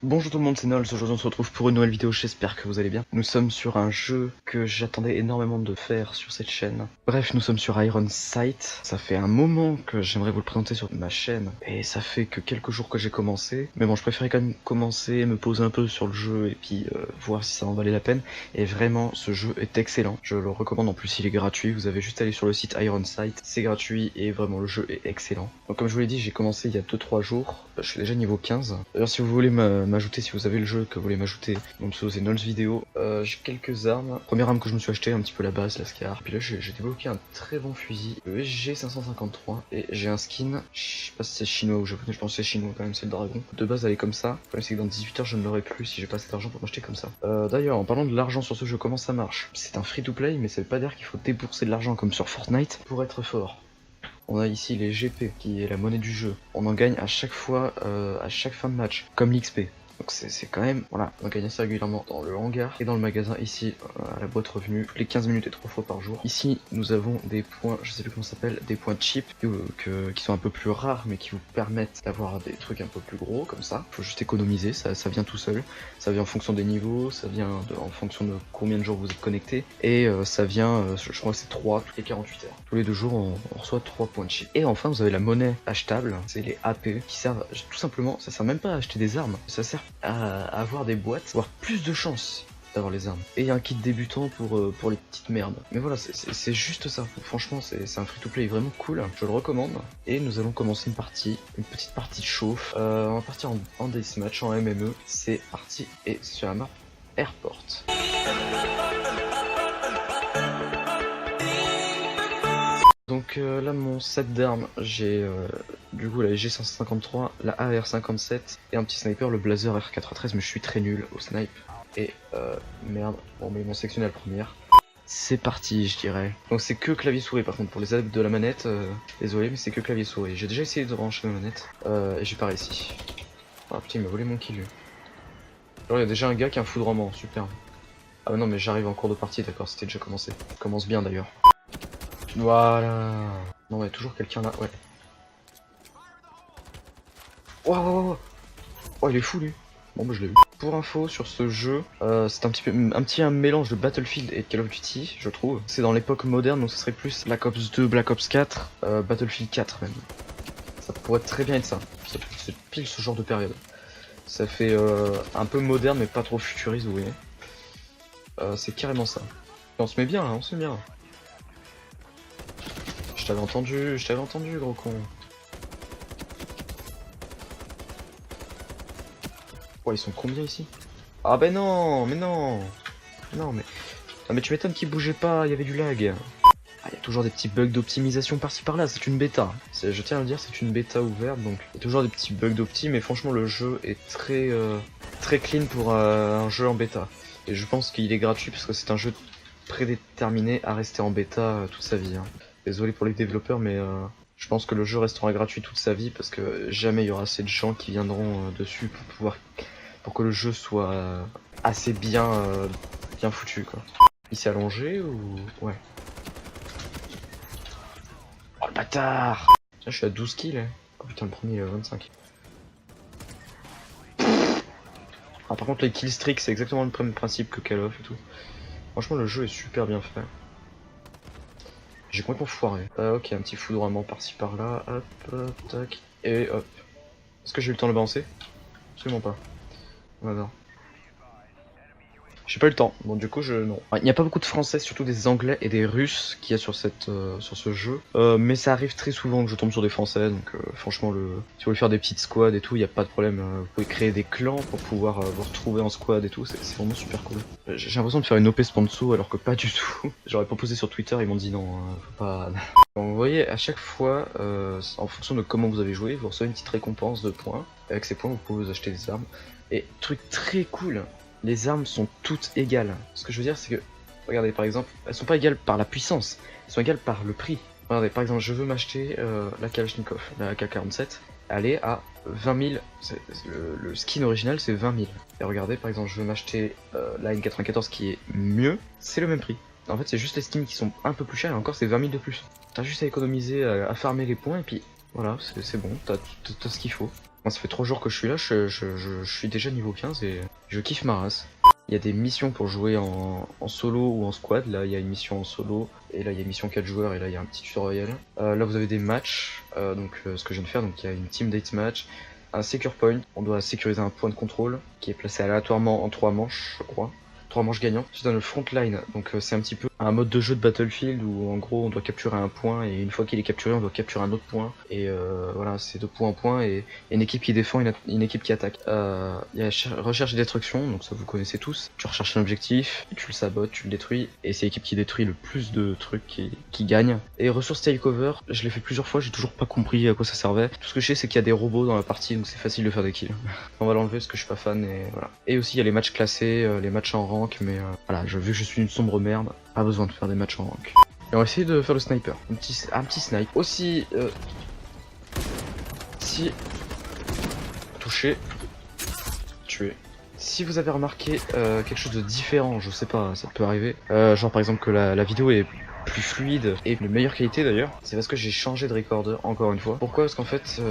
Bonjour tout le monde, c'est Nols, aujourd'hui on se retrouve pour une nouvelle vidéo, j'espère que vous allez bien. Nous sommes sur un jeu que j'attendais énormément de faire sur cette chaîne. Bref, nous sommes sur Iron Sight. Ça fait un moment que j'aimerais vous le présenter sur ma chaîne, et ça fait que quelques jours que j'ai commencé. Mais bon, je préférais quand même commencer, me poser un peu sur le jeu, et puis voir si ça en valait la peine. Et vraiment, ce jeu est excellent, je le recommande, en plus il est gratuit, vous avez juste à aller sur le site Iron Sight, c'est gratuit, et vraiment le jeu est excellent. Donc comme je vous l'ai dit, j'ai commencé il y a 2-3 jours, je suis déjà niveau 15. D'ailleurs si vous voulez m'ajouter, si vous avez le jeu, que vous voulez m'ajouter, donc c'est Nols vidéo, j'ai quelques armes. Première arme que je me suis acheté, un petit peu la base, la Scar. Puis là j'ai débloqué un très bon fusil, le SG553, et j'ai un skin, je sais pas si c'est chinois ou japonais, je pense que c'est chinois quand même, c'est le dragon. De base elle est comme ça, le problème c'est que dans 18 heures je ne l'aurai plus si j'ai pas assez d'argent pour m'acheter comme ça. D'ailleurs en parlant de l'argent sur ce jeu, comment ça marche? C'est un free to play, mais ça veut pas dire qu'il faut débourser de l'argent comme sur Fortnite pour être fort. On a ici les GP, qui est la monnaie du jeu. On en gagne à chaque fois, à chaque fin de match, comme l'XP. Donc c'est quand même, voilà, on gagne assez régulièrement dans le hangar et dans le magasin ici, à la boîte revenu, toutes les 15 minutes et 3 fois par jour. Ici, nous avons des points, je sais plus comment ça s'appelle, des points cheap, qui sont un peu plus rares, mais qui vous permettent d'avoir des trucs un peu plus gros, comme ça. Faut juste économiser, ça vient tout seul. Ça vient en fonction des niveaux, ça vient en fonction de combien de jours vous êtes connecté. Et ça vient, je crois que c'est 3 toutes les 48 heures. Tous les 2 jours, on reçoit 3 points de cheap. Et enfin, vous avez la monnaie achetable, c'est les AP, qui servent tout simplement, ça sert même pas à acheter des armes, ça sert à avoir des boîtes, avoir plus de chances d'avoir les armes. Et un kit débutant pour les petites merdes. Mais voilà, c'est juste ça. Franchement, c'est un free-to-play vraiment cool. Je le recommande. Et nous allons commencer une petite partie de chauffe. On va partir en deathmatch, en MME. C'est parti. Et c'est sur la map Airport. Donc là mon set d'armes, j'ai du coup la G153, la AR57 et un petit sniper, le Blazer R93, mais je suis très nul au snipe. Et merde, bon mais ils m'ont sélectionné à la première. C'est parti je dirais. Donc c'est que clavier souris par contre, pour les adeptes de la manette, désolé mais c'est que clavier souris. J'ai déjà essayé de brancher ma manette et j'ai pas réussi. Ah putain il m'a volé mon kill lui. Alors il y a déjà un gars qui a un foudroiement, super. Ah mais non mais j'arrive en cours de partie, d'accord, c'était déjà commencé. Ça commence bien d'ailleurs. Voilà. Non, il y a toujours quelqu'un là, ouais. Waouh. Oh, il est fou lui. Bon, bah je l'ai vu. Pour info sur ce jeu, c'est un mélange de Battlefield et Call of Duty, je trouve. C'est dans l'époque moderne, donc ce serait plus Black Ops 2, Black Ops 4, Battlefield 4 même. Ça pourrait très bien être ça. C'est pile ce genre de période. Ça fait un peu moderne, mais pas trop futuriste, vous voyez. C'est carrément ça. Et on se met bien, hein, on se met bien. Je t'avais entendu, gros con. Ouais, ils sont combien ici? Ah ben non, mais non. Non, mais... Ah mais tu m'étonnes qu'ils bougeaient pas, il y avait du lag. Ah, il y a toujours des petits bugs d'optimisation par-ci par-là, c'est une bêta. Je tiens à le dire, c'est une bêta ouverte, donc il y a toujours des petits bugs d'opti, mais franchement le jeu est très clean pour un jeu en bêta. Et je pense qu'il est gratuit parce que c'est un jeu prédéterminé à rester en bêta toute sa vie. Hein. Désolé pour les développeurs, mais je pense que le jeu restera gratuit toute sa vie parce que jamais il y aura assez de gens qui viendront dessus pour que le jeu soit assez bien foutu quoi. Il s'est allongé ou ouais. Oh le bâtard. Tiens, je suis à 12 kills. Hein. Oh putain, le premier il est à 25. Ah, par contre les killstreaks c'est exactement le même principe que Call of et tout. Franchement le jeu est super bien fait. J'ai complètement foiré. Ok, un petit foudroiement par-ci par-là. Hop, tac. Et hop. Est-ce que j'ai eu le temps de le balancer? Absolument pas. Voilà. J'ai pas eu le temps, bon du coup non. Il n'y a pas beaucoup de français, surtout des anglais et des russes qu'il y a sur ce jeu. Mais ça arrive très souvent que je tombe sur des français, donc franchement si vous voulez faire des petites squads et tout, il n'y a pas de problème. Vous pouvez créer des clans pour pouvoir vous retrouver en squad et tout, c'est vraiment super cool. J'ai l'impression de faire une OP sponsor alors que pas du tout. J'aurais proposé sur Twitter, ils m'ont dit non, faut pas... Donc, vous voyez, à chaque fois, en fonction de comment vous avez joué, vous recevez une petite récompense de points. Avec ces points, vous pouvez vous acheter des armes. Et truc très cool, les armes sont toutes égales. Ce que je veux dire, c'est que, regardez par exemple, elles sont pas égales par la puissance, elles sont égales par le prix. Regardez, par exemple, je veux m'acheter la Kalachnikov, la AK-47, elle est à 20 000, le skin original c'est 20 000. Et regardez, par exemple, je veux m'acheter la N94 qui est mieux, c'est le même prix. En fait, c'est juste les skins qui sont un peu plus chers et encore c'est 20 000 de plus. T'as juste à économiser, à farmer les points et puis voilà, c'est bon, t'as ce qu'il faut. Moi, ça fait 3 jours que je suis là, je suis déjà niveau 15 et je kiffe ma race. Il y a des missions pour jouer en solo ou en squad. Là, il y a une mission en solo, et là, il y a une mission 4 joueurs, et là, il y a un petit tutoriel. Là, vous avez des matchs, ce que je viens de faire, donc il y a une team deathmatch, un secure point. On doit sécuriser un point de contrôle qui est placé aléatoirement en 3 manches, je crois. 3 manches gagnantes. Ensuite, dans le frontline, donc c'est un petit peu un mode de jeu de Battlefield où en gros on doit capturer un point et une fois qu'il est capturé on doit capturer un autre point et voilà, c'est de point en point et une équipe qui défend et une équipe qui attaque. Il y a recherche et destruction, donc ça vous connaissez tous. Tu recherches un objectif, tu le sabotes, tu le détruis et c'est l'équipe qui détruit le plus de trucs qui gagne. Et ressources takeover, je l'ai fait plusieurs fois, j'ai toujours pas compris à quoi ça servait. Tout ce que je sais c'est qu'il y a des robots dans la partie donc c'est facile de faire des kills. On va l'enlever parce que je suis pas fan et voilà. Et aussi il y a les matchs classés, les matchs en rank, mais voilà, vu que je suis une sombre merde, pas besoin de faire des matchs en rank. Et on va essayer de faire le sniper. Un petit snipe. Aussi, si... Touché. Tué. Si vous avez remarqué quelque chose de différent, je sais pas, ça peut arriver. Genre par exemple que la vidéo est plus fluide et de meilleure qualité d'ailleurs, c'est parce que j'ai changé de recorder encore une fois. Pourquoi? Parce qu'en fait,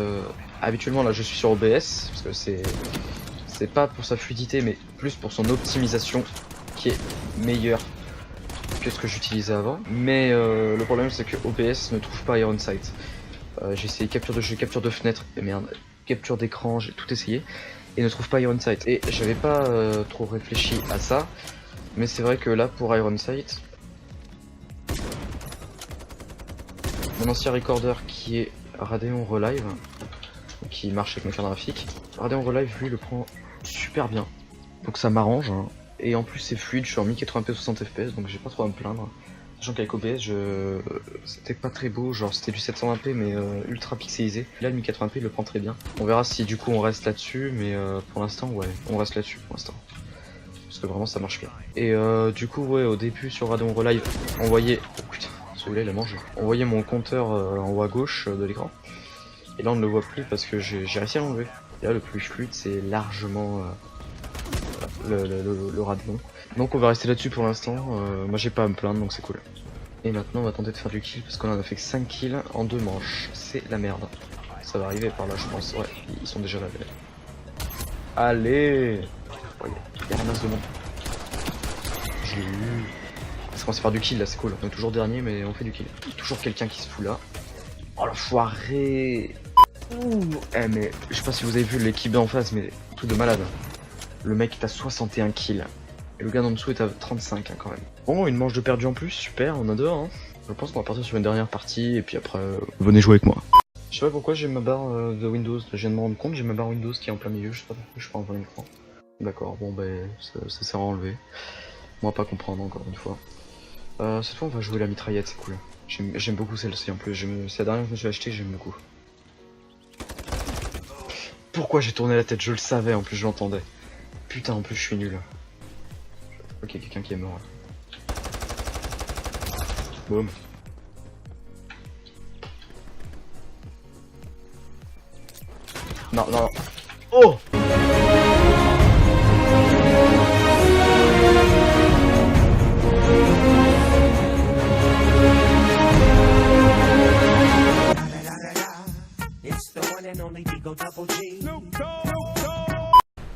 habituellement là je suis sur OBS, parce que c'est pas pour sa fluidité mais plus pour son optimisation qui est meilleure que ce que j'utilisais avant. Mais le problème c'est que OBS ne trouve pas Iron Sight. J'ai essayé capture de jeu, capture de fenêtre, et merde, capture d'écran, j'ai tout essayé et ne trouve pas Iron Sight. Et j'avais pas trop réfléchi à ça, mais c'est vrai que là pour Iron Sight, mon ancien recorder qui est Radeon Relive, qui marche avec ma carte graphique, Radeon Relive lui le prend super bien, donc ça m'arrange. Hein. Et en plus c'est fluide, je suis en 1080p 60 fps donc j'ai pas trop à me plaindre. Sachant qu'avec OBS c'était pas très beau, genre c'était du 720p mais ultra pixelisé. Là le 1080p le prend très bien. On verra si du coup on reste là-dessus, mais pour l'instant ouais, on reste là-dessus pour l'instant. Parce que vraiment ça marche bien. Et du coup ouais, au début sur Radeon Relive, on voyait... Oh putain, celui-là il a mangé. On voyait mon compteur en haut à gauche de l'écran. Et là on ne le voit plus parce que j'ai réussi à l'enlever. Et là le plus fluide c'est largement... le Radeon. Donc on va rester là-dessus pour l'instant, moi j'ai pas à me plaindre donc c'est cool. Et maintenant on va tenter de faire du kill parce qu'on en a fait que 5 kills en 2 manches, c'est la merde. Ça va arriver par là je pense, ouais, ils sont déjà là. Allez, oh, y a un masse de monde. Je l'ai eu. Ça commence à faire du kill là, c'est cool, on est toujours dernier mais on fait du kill. Toujours quelqu'un qui se fout là. Oh l'enfoiré. Ouh, eh mais je sais pas si vous avez vu l'équipe d'en face mais tout de malade. Le mec est à 61 kills. Et le gars d'en dessous est à 35 hein, quand même. Bon, une manche de perdu en plus, super, on adore. Hein. Je pense qu'on va partir sur une dernière partie et puis après, venez jouer avec moi. Je sais pas pourquoi j'ai ma barre de Windows, je viens de me rendre compte, j'ai ma barre Windows qui est en plein milieu, je sais pas pourquoi je suis pas en plein écran. D'accord, bon ben, ça sert à enlever. Moi pas comprendre encore une fois. Cette fois on va jouer la mitraillette, c'est cool. J'aime beaucoup celle-ci en plus, c'est la dernière que je me suis acheté, j'aime beaucoup. Pourquoi j'ai tourné la tête? Je le savais, en plus je l'entendais. Putain, en plus je suis nul. Ok, quelqu'un qui est mort. Boum. Non, non. Oh!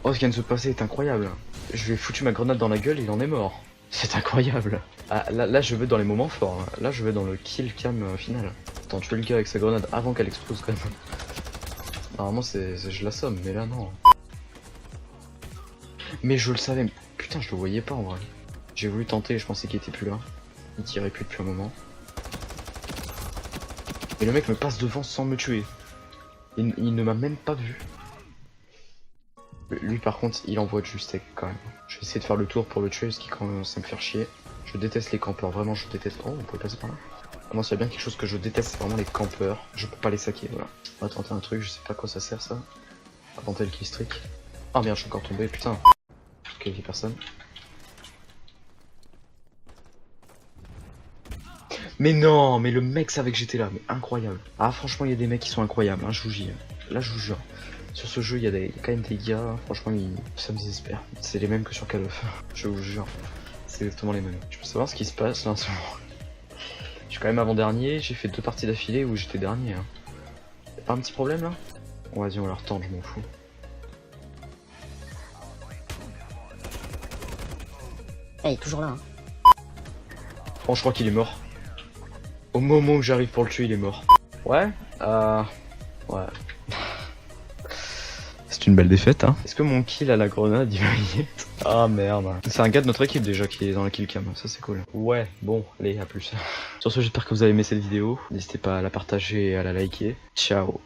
Oh, ce qui vient de se passer est incroyable. Je lui ai foutu ma grenade dans la gueule et il en est mort. C'est incroyable. Ah, là je vais dans les moments forts. Hein. Là je vais dans le kill cam final. Attends, tuer le gars avec sa grenade avant qu'elle explose quand même. Normalement je l'assomme, mais là non. Mais je le savais. Putain, je le voyais pas en vrai. J'ai voulu tenter, je pensais qu'il était plus là. Il tirait plus depuis un moment. Et le mec me passe devant sans me tuer. Il ne m'a même pas vu. Lui par contre il envoie du steak quand même. Je vais essayer de faire le tour pour le tuer parce qu'il commence à me faire chier. Je déteste les campeurs, vraiment je déteste. Oh, on peut passer par là. Ah non, s'il y a bien quelque chose que je déteste, c'est vraiment les campeurs. Je peux pas les saquer, voilà. On va tenter un truc, je sais pas à quoi ça sert ça. On va tenter le kill streak. Oh merde, je suis encore tombé, putain. Ok, il y a personne. Mais non, mais le mec savait que j'étais là, mais incroyable. Ah franchement il y a des mecs qui sont incroyables, hein, je vous jure. Là je vous jure. Sur ce jeu il y a quand même des gars, franchement ça me désespère. C'est les mêmes que sur Call of, je vous jure. C'est exactement les mêmes. Je peux savoir ce qui se passe là en ce moment. Je suis quand même avant-dernier, j'ai fait 2 parties d'affilée où j'étais dernier. Hein. Y'a pas un petit problème là? Bon, vas-y, on leur tente, je m'en fous. Eh, il est toujours là. Hein. Franchement, je crois qu'il est mort. Au moment où j'arrive pour le tuer, il est mort. Ouais, ouais. C'est une belle défaite, hein. Est-ce que mon kill à la grenade, il va y être? Ah merde. C'est un gars de notre équipe déjà qui est dans la kill cam, ça c'est cool. Ouais, bon, allez, à plus. Sur ce, j'espère que vous avez aimé cette vidéo. N'hésitez pas à la partager et à la liker. Ciao.